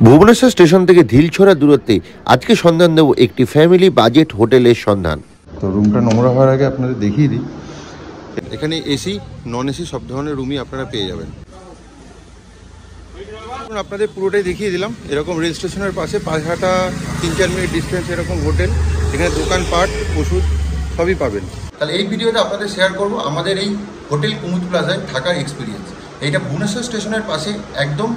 Bhubaneswar station থেকে ঢিলছড়া দূরত্বে আজকে সন্ধান দেব একটি ফ্যামিলি বাজেট হোটেলের সন্ধান। তো রুমটা নোংরা হওয়ার আগে আপনাদের দেখিয়ে দিই, এখানে এসি নন এসি সব ধরনের রুমই আপনারা পেয়ে যাবেন। আপনাদের পুরোটাই দেখিয়ে দিলাম। এরকম রেল স্টেশনের পাশে পাঁচহাটা 3-4 মিনিট ডিস্টেন্স এরকম হোটেল, এখানে দোকানপাট ওষুধ সবই পাবেন। তাহলে এই ভিডিওতে আপনাদের শেয়ার করব আমাদের এই হোটেল কুমুদ প্লাজায় থাকার এক্সপিরিয়েন্স। এইটা ভুবনেশ্বর স্টেশনের পাশে একদম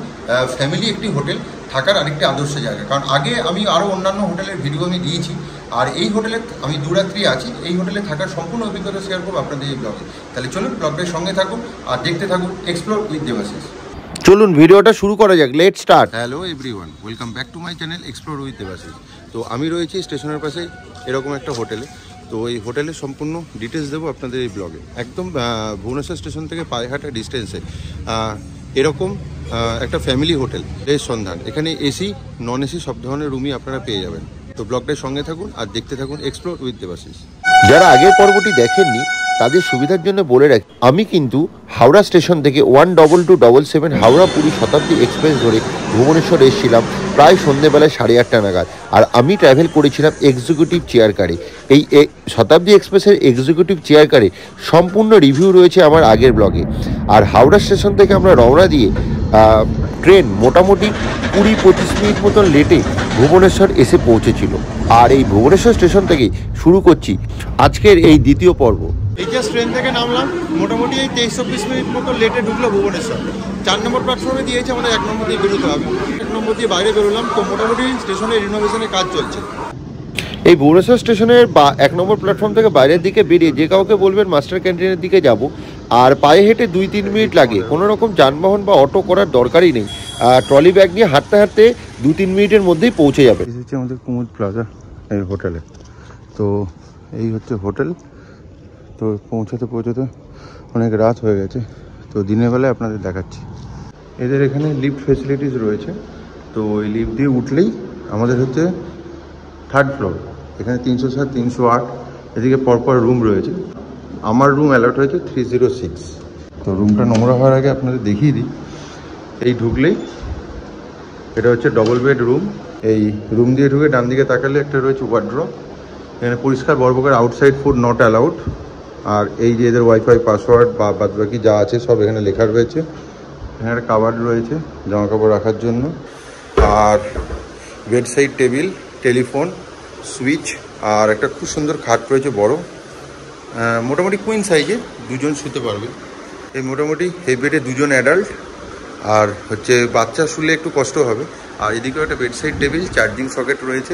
ফ্যামিলি একটি হোটেল, থাকার আরেকটি আদর্শ জায়গা। কারণ আগে আমি আরও অন্যান্য হোটেলের ভিডিও আমি দিয়েছি, আর এই হোটেলে আমি 2 রাত্রি আছি। এই হোটেলে থাকার সম্পূর্ণ অভিজ্ঞতা শেয়ার করবো আপনাদের এই ব্লগে। তাহলে চলুন ব্লগের সঙ্গে থাকুন আর দেখতে থাকুন এক্সপ্লোর উইথ দেবাশিস। চলুন ভিডিওটা শুরু করা যাক, let start. Hello everyone, welcome back to my channel explore with Debashis. তো আমি রয়েছি স্টেশনের পাশে এরকম একটা হোটেলে। তো এই হোটেলের সম্পূর্ণ ডিটেলস দেবো আপনাদের এই ব্লগে। একদম ভুবনেশ্বর স্টেশন থেকে পায়েহাটা ডিস্টেন্সে এরকম একটা ফ্যামিলি হোটেল এর সন্ধান। এখানে এসি নন এসি সব ধরনের রুমই আপনারা পেয়ে যাবেন। তো ব্লগটার সঙ্গে থাকুন আর দেখতে থাকুন এক্সপ্লোর উইথ দেবাশিস। যারা আগের পর্বটি দেখেননি তাদের সুবিধার জন্য বলে রাখি, আমি কিন্তু হাওড়া স্টেশন থেকে 12277 হাওড়া পুরী শতাব্দী এক্সপ্রেস ধরে ভুবনেশ্বর এসেছিলাম প্রায় সন্ধ্যেবেলায় 8:30 নাগাদ। আর আমি ট্রাভেল করেছিলাম এক্সিকিউটিভ চেয়ার কারে। এই শতাব্দী এক্সপ্রেসের এক্সিকিউটিভ চেয়ার কারে সম্পূর্ণ রিভিউ রয়েছে আমার আগের ব্লগে। আর হাওড়া স্টেশন থেকে আমরা রওনা দিয়ে ট্রেন মোটামুটি 20-25 মিনিট মতন লেটে ভুবনেশ্বর এসে পৌঁছেছিল। আর এই ভুবনেশ্বর স্টেশন থেকে শুরু করছি আজকের এই দ্বিতীয় পর্ব। এই যে ট্রেন থেকে নামলাম, মোটামুটি এই 23-24 মিনিট মতো লেটে ঢুকলো ভুবনেশ্বর। 4 নম্বর প্ল্যাটফর্মে দিয়েছে, আমাদের 1 নম্বর দিয়ে বেরোতে হবে। 1 নম্বর দিয়ে বাইরে বেরোলাম। তো মোটামুটি স্টেশনের রিনোভেশনের কাজ চলছে। এই ভুবনেশ্বর স্টেশনের 1 নম্বর প্ল্যাটফর্ম থেকে বাইরের দিকে বেরিয়ে যে কাউকে বলবেন মাস্টার ক্যান্টিনের দিকে যাব, আর পায়ে হেঁটে 2-3 মিনিট লাগে। কোনো রকম যানবাহন বা অটো করার দরকারই নেই। ট্রলি ব্যাগ নিয়ে হাঁটতে হাঁটতে 2-3 মিনিটের মধ্যেই পৌঁছে যাবে। এই হচ্ছে আমাদের কুমুদ প্লাজা এই হোটেলে। তো এই হচ্ছে হোটেল। তো পৌঁছাতে অনেক রাত হয়ে গেছে। তো দিনের বেলায় আপনাদের দেখাচ্ছি। এদের এখানে লিফট ফেসিলিটিস রয়েছে। তো ওই লিফট দিয়ে উঠলেই আমাদের হচ্ছে 3rd ফ্লোর। এখানে 307, 308 এদিকে পরপর রুম রয়েছে। আমার রুম অ্যালট হয়েছে 306। তো রুমটা নোংরা হওয়ার আগে আপনাদের দেখিয়ে দিই। এই ঢুকলেই এটা হচ্ছে ডবল বেড রুম। এই রুম দিয়ে ঢুকে ডান দিকে তাকালে একটা রয়েছে ওয়ার্ড্রপ। এখানে পরিষ্কার বর্বকার আউটসাইড ফুড নট অ্যালাউড। আর এই যে এদের ওয়াইফাই পাসওয়ার্ড বা বাদবাকি যা আছে সব এখানে লেখা রয়েছে। এখানে একটা কাবার্ড রয়েছে জামা কাপড় রাখার জন্য। আর bed side table, telephone, switch, আর একটা খুব সুন্দর খাট রয়েছে বড়। মোটামুটি কুইন সাইজে 2 জন শুতে পারবে। এই মোটামুটি এই বেডে 2 জন অ্যাডাল্ট। আর হচ্ছে বাচ্চা শুলে একটু কষ্ট হবে। আর এদিকেও একটা bed side table, charging socket রয়েছে।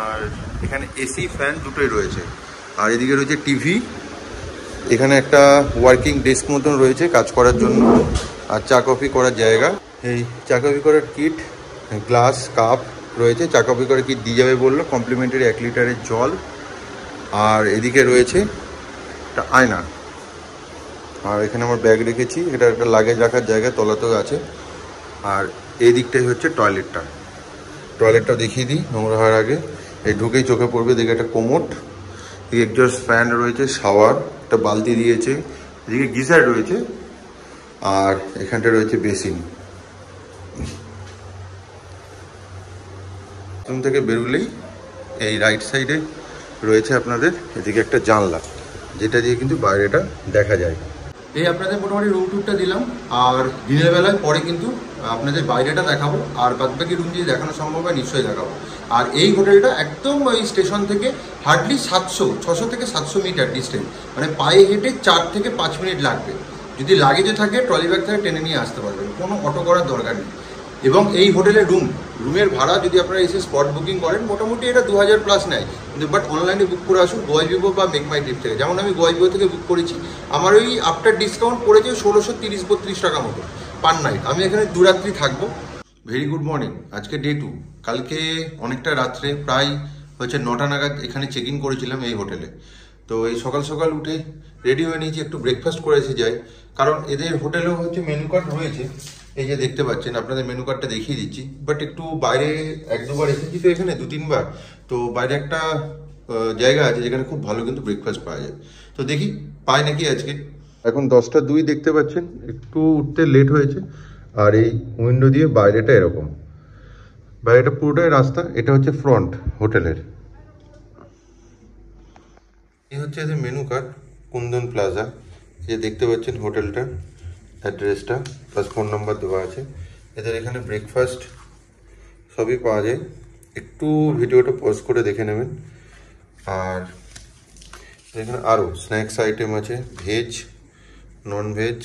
আর এখানে এসি ফ্যান দুটোই রয়েছে। আর এদিকে রয়েছে টিভি। এখানে একটা ওয়ার্কিং ডেস্ক মতন রয়েছে কাজ করার জন্য। আর চা কফি করার জায়গা। এই চা কফি করার কিট, গ্লাস, কাপ রয়েছে। চা কফি করার কিট দিয়ে যাবে বললো, কমপ্লিমেন্টারি 1 লিটারের জল। আর এদিকে রয়েছে একটা আয়না। আর এখানে আমার ব্যাগ রেখেছি, এটা একটা লাগেজ রাখার জায়গা, তলাতেও আছে। আর এই দিকটাই হচ্ছে টয়লেটটা দেখিয়ে দিই নোংরা হওয়ার আগে। এই ঢুকেই চোখে পড়বে, দেখে একটা কোমোট, এক্সস্ট ফ্যান রয়েছে, শাওয়ার, একটা বালতি দিয়েছে, এদিকে গিজার রয়েছে। আর এখানটা রয়েছে বেসিন। রুম থেকে বেরোলেই এই রাইট সাইডে রয়েছে আপনাদের এদিকে একটা জানলা, যেটা দিয়ে কিন্তু বাইরেটা দেখা যায়। এই আপনাদের মোটামুটি রুম টুরটা দিলাম। আর দিনের বেলায় পরে কিন্তু আপনাদের বাইরেটা দেখাবো। আর বাদবাকি রুম যদি দেখানো সম্ভব হয় নিশ্চয়ই দেখাবো। আর এই হোটেলটা একদম ওই স্টেশন থেকে হার্ডলি 600 থেকে 700 মিটার ডিস্টেন্স, মানে পায়ে হেঁটে 4 থেকে 5 মিনিট লাগবে। যদি লাগেজে থাকে ট্রলি ব্যাগ থেকে টেনে নিয়ে আসতে পারবেন, কোনো অটো করার দরকার নেই। এবং এই হোটেলের রুমের ভাড়া যদি আপনারা এসে স্পট বুকিং করেন মোটামুটি এটা 2000+ নেয়। কিন্তু বাট অনলাইনে বুক করে আসুন গোয়াইবিবো বা মেক মাই ট্রিপ থেকে। যেমন আমি গোয়াইবিবো থেকে বুক করেছি, আমার ওই আফটার ডিসকাউন্ট পড়েছে 1630-32 টাকা মতো পার নাইট। আমি এখানে 2 রাত্রি থাকবো। Very good morning. আজকে ডে 2। কালকে অনেকটা রাত্রে প্রায় হচ্ছে 9টা নাগাদ এখানে চেক ইন করেছিলাম এই হোটেলে। তো এই সকাল সকাল উঠে রেডি হয়ে নিয়েছি, একটু ব্রেকফাস্ট করে এসে যাই। কারণ এদের হোটেলেও হচ্ছে মেনু কার্ড রয়েছে, এই যে দেখতে পাচ্ছেন, আপনাদের মেনু কার্ডটা দেখিয়ে দিচ্ছি। বাট একটু বাইরে 1-2 বার এসেছি তো এখানে 2-3 বার। তো বাইরে একটা জায়গা আছে যেখানে খুব ভালো কিন্তু ব্রেকফাস্ট পাওয়া যায়। তো দেখি পাই নাকি আজকে। এখন 10টা 2 দেখতে পাচ্ছেন, একটু উঠতে লেট হয়েছে। আর এই উইন্ডো দিয়ে বাইরেটা এরকম। বা এটা পুরোটাই রাস্তা, এটা হচ্ছে ফ্রন্ট হোটেলের। এই হচ্ছে এদের মেনু কার্ড, কুন্দন প্লাজা। যে দেখতে পাচ্ছেন হোটেলটার অ্যাড্রেসটা প্লাস ফোন নাম্বার দেওয়া আছে। এদের এখানে ব্রেকফাস্ট সবই পাওয়া যায়, একটু ভিডিওটা পজ করে দেখে নেবেন। আর এখানে আরও স্ন্যাক্স আইটেম আছে, ভেজ নন ভেজ,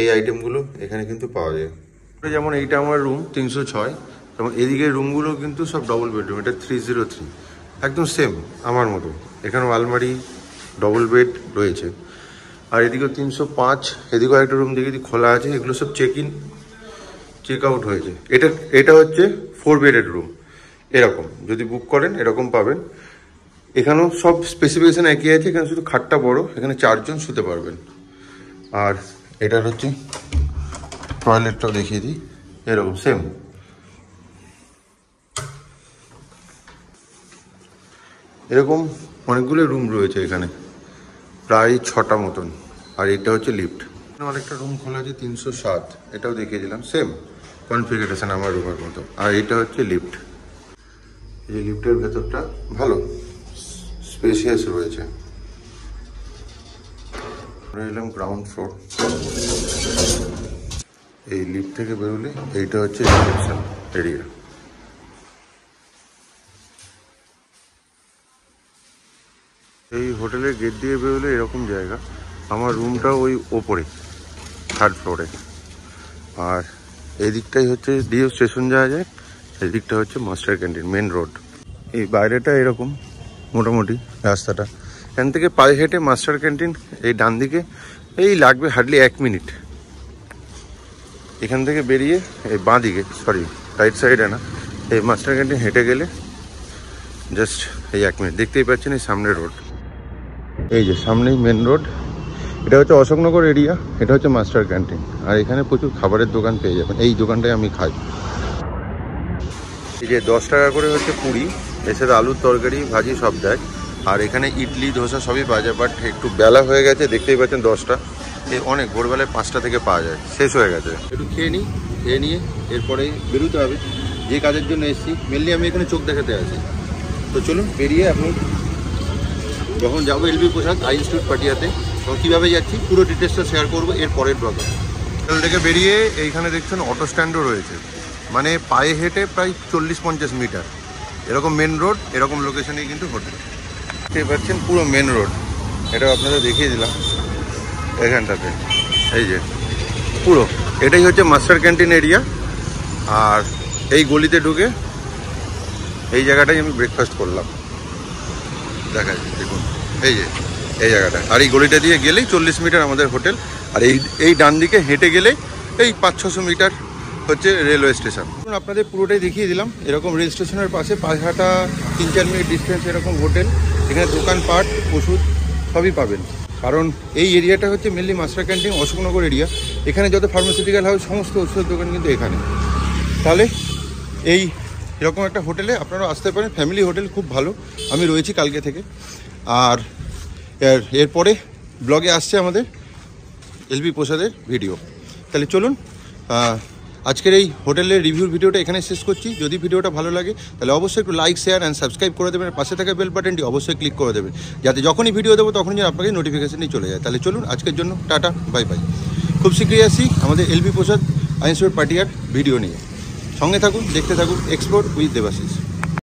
এই আইটেমগুলো এখানে কিন্তু পাওয়া যায়। যেমন এইটা আমার রুম 306, যেমন এদিকের রুমগুলো কিন্তু সব ডবল বেডরুম। এটা 303, একদম সেম আমার মতো। এখানেও আলমারি, ডবল বেড রয়েছে। আর এদিকেও 305, এদিকেও একটা রুম দেখি খোলা আছে। এগুলো সব চেক আউট হয়েছে। এটা হচ্ছে 4 বেডের রুম। এরকম যদি বুক করেন এরকম পাবেন। এখানেও সব স্পেসিফিকেশন একই আছে, এখানে শুধু খাটটা বড়, এখানে 4 জন শুতে পারবেন। আর এটার হচ্ছে টয়লেটটাও দেখিয়ে দিই, এরকম সেম। এরকম অনেকগুলো রুম রয়েছে এখানে, প্রায় 6টা মতন। আর এটা হচ্ছে লিফট। অনেকটা রুম খোলা আছে 307, এটাও দেখিয়ে দিলাম, সেম কনফিগারেশন আমার রুমের মতো। আর এটা হচ্ছে লিফট। এই লিফটের ভেতরটা ভালো স্পেশিয়াস রয়েছে। এলাম গ্রাউন্ড ফ্লোর। এই লিফট থেকে বেরোলে এইটা হচ্ছে রিসেপশন এরিয়া। এই হোটেলের গেট দিয়ে বেরোলে এরকম জায়গা। আমার রুমটা ওই ওপরে 3rd ফ্লোরে। আর এই দিকটাই হচ্ছে ডিও স্টেশন যাওয়া যায়, এই দিকটা হচ্ছে মাস্টার ক্যান্টিন, মেন রোড। এই বাইরেটা এরকম মোটামুটি রাস্তাটা। এখান থেকে পায়ে হেঁটে মাস্টার ক্যান্টিন এই ডান দিকে এই লাগবে হার্ডলি 1 মিনিট। এখান থেকে বেরিয়ে এই বাঁ দিকে, সরি রাইট সাইডে না, এই মাস্টার ক্যান্টিন হেঁটে গেলে জাস্ট এই 1 মিনিট। দেখতেই পাচ্ছেন এই সামনে রোড, এই যে সামনেই মেন রোড। এটা হচ্ছে অশোকনগর এরিয়া, এটা হচ্ছে মাস্টার ক্যান্টিন। আর এখানে প্রচুর খাবারের দোকান পেয়ে যাবেন। এই দোকানটায় আমি খাই। এই যে 10 টাকা করে হচ্ছে পুরি, এর সাথে আলুর তরকারি ভাজি সব দেয়। আর এখানে ইডলি ধোসা সবই পাওয়া যায়। বাট একটু বেলা হয়ে গেছে, দেখতেই পাচ্ছেন 10টা। অনেক ভোরবেলায় 5টা থেকে পাওয়া যায়, শেষ হয়ে গেছে। একটু খেয়ে নিই, খেয়ে নিয়ে এরপরে বেরোতে হবে যে কাজের জন্য এসেছি। মেনলি আমি এখানে চোখ দেখাতে আছি। তো চলুন বেরিয়ে আপনি যখন যাবো এলবি প্রসাদ আই ইনস্টিটিউট পাটিয়াতে, তখন কীভাবে যাচ্ছি পুরো ডিটেলসটা শেয়ার করবো এর পরের ব্লগে। হোটেল থেকে বেরিয়ে এইখানে দেখছেন অটো স্ট্যান্ডও রয়েছে, মানে পায়ে হেঁটে প্রায় 40-50 মিটার। এরকম মেন রোড, এরকম লোকেশনেই কিন্তু হোটেল। দেখতে পাচ্ছেন পুরো মেন রোড, এটাও আপনাদের দেখিয়ে দিলাম এখানটাতে। এই যে পুরো এটাই হচ্ছে মাস্টার ক্যান্টিন এরিয়া। আর এই গলিতে ঢুকে এই জায়গাটাই আমি ব্রেকফাস্ট করলাম, দেখা যায় দেখুন এই যে এই জায়গাটা। আর এই গলিটা দিয়ে গেলেই 40 মিটার আমাদের হোটেল। আর এই ডান দিকে হেঁটে গেলে এই 500-600 মিটার হচ্ছে রেলওয়ে স্টেশন। আপনাদের পুরোটাই দেখিয়ে দিলাম। এরকম রেল স্টেশনের পাশে 5 3-4 মিনিট ডিস্টেন্স এরকম হোটেল। এখানে দোকানপাট, ওষুধ সবই পাবেন। কারণ এই এরিয়াটা হচ্ছে mainly master canteen Ashoknagar area. এখানে যত ফার্মাসিউটিক্যাল হাউস সমস্ত ওষুধের দোকান কিন্তু এখানে। তাহলে এই এরকম একটা হোটেলে আপনারা আসতে পারেন, ফ্যামিলি হোটেল, খুব ভালো। আমি রয়েছি কালকে থেকে। আর এরপরে ব্লগে আসছে আমাদের এলবি প্রসাদের ভিডিও। তাহলে চলুন আজকের এই হোটেলের রিভিউর ভিডিওটা এখানে শেষ করছি। যদি ভিডিওটা ভালো লাগে তাহলে অবশ্যই একটু লাইক, শেয়ার অ্যান্ড সাবস্ক্রাইব করে দেবেন। পাশে থাকা বেল বাটনটি অবশ্যই ক্লিক করে দেবেন, যাতে যখনই ভিডিও দেবো তখনই যেন আপনাকে নোটিফিকেশনই চলে যায়। তাহলে চলুন আজকের জন্য টাটা, বাই বাই। খুব শীঘ্রই আসি আমাদের এলবি প্রসাদ আই ইনস্টিটিউট পাটিয়ার ভিডিও নিয়ে। সঙ্গে থাকুন, দেখতে থাকুন এক্সপ্লোর উইথ দেবাশিস।